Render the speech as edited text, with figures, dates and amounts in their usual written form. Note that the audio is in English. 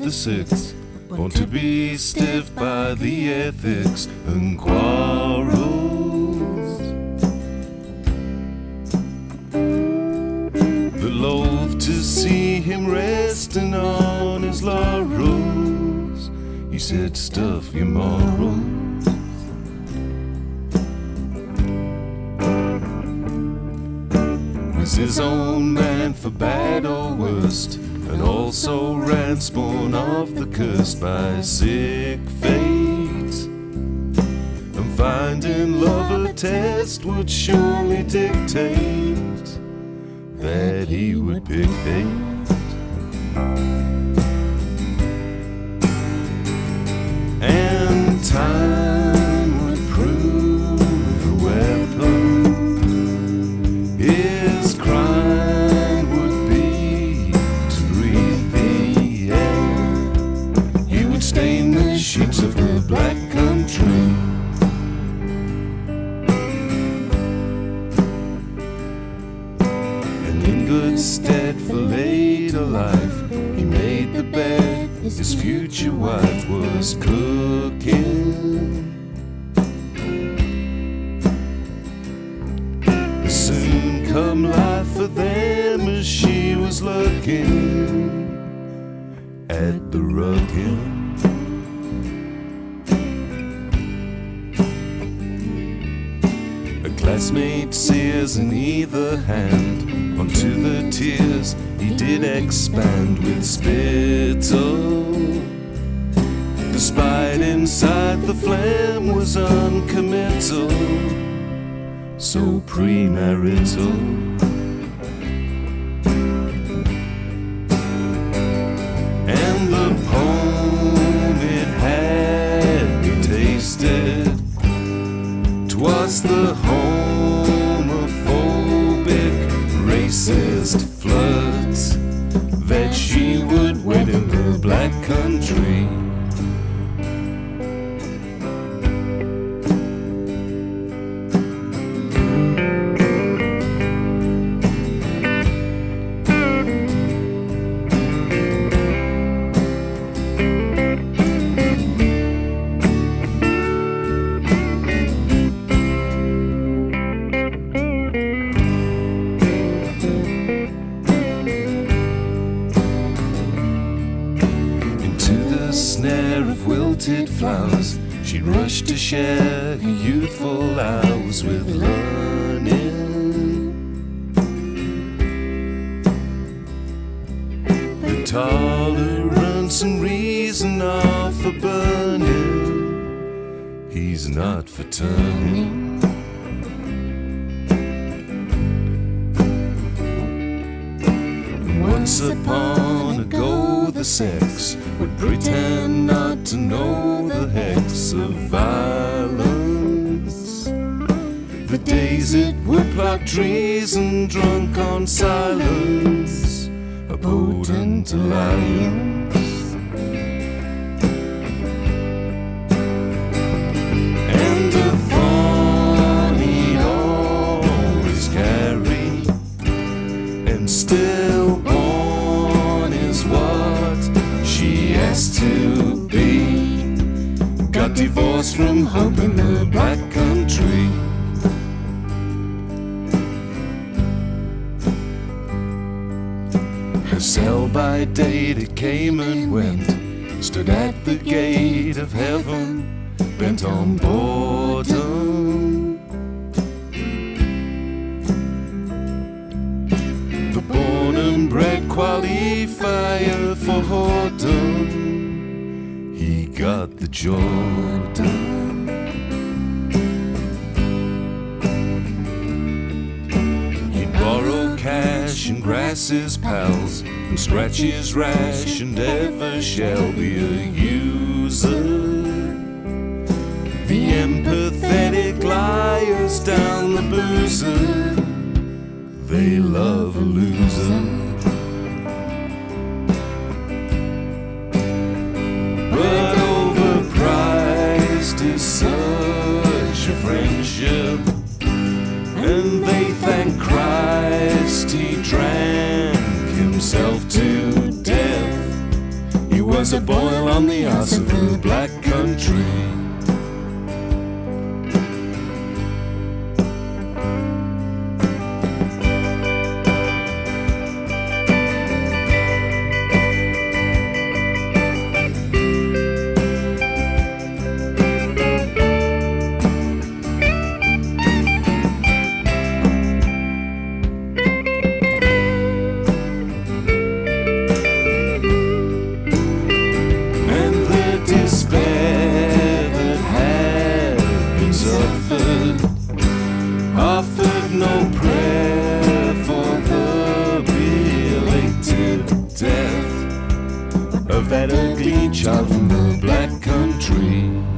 the sixth, born to be stiff by the ethics and quarrels. The loath to see him resting on his laurels, he said, stuff your morals. Was his own man for bad or worst, and also ransom of the cursed by sick fate. And finding love a test would surely dictate that he would pick hate. And time would prove the weapon. His crime would be to breathe the air. He would stain the sheets of the black country. And in good stead for later life, he made the bed his future wife was cooking. Soon come life for them as she was looking at the rugging. A classmate sears in either hand, onto the tears he did expand with spittle. The spite inside the flame was uncommittal, so premarital. And the poem it had me tasted, 'twas the homophobic racist floods that she would wed in the black country. Snare of wilted flowers, she'd rush to share her youthful hours with learning. The tolerance and reason are for burning, he's not for turning. Once upon a go, the sex would pretend not to know the hex of violence. The days it would plot treason drunk on silence, a potent alliance. And a thorn he'd always carry, and still to be. Got divorced from hope in the black country. Her sell by date it came and went, stood at the gate of heaven, bent on boredom. The born and bred qualifier for whoredom, got the job done. He'd borrow cash and grass his pals, and scratch his rash, and ever shall be a user. The empathetic liars down the boozer, they love a loser. Is such a friendship, and they thank Christ he drank himself to death. He was a boil on the arse of the black country. Offered no prayer for the belated death of that ugly child from the black country.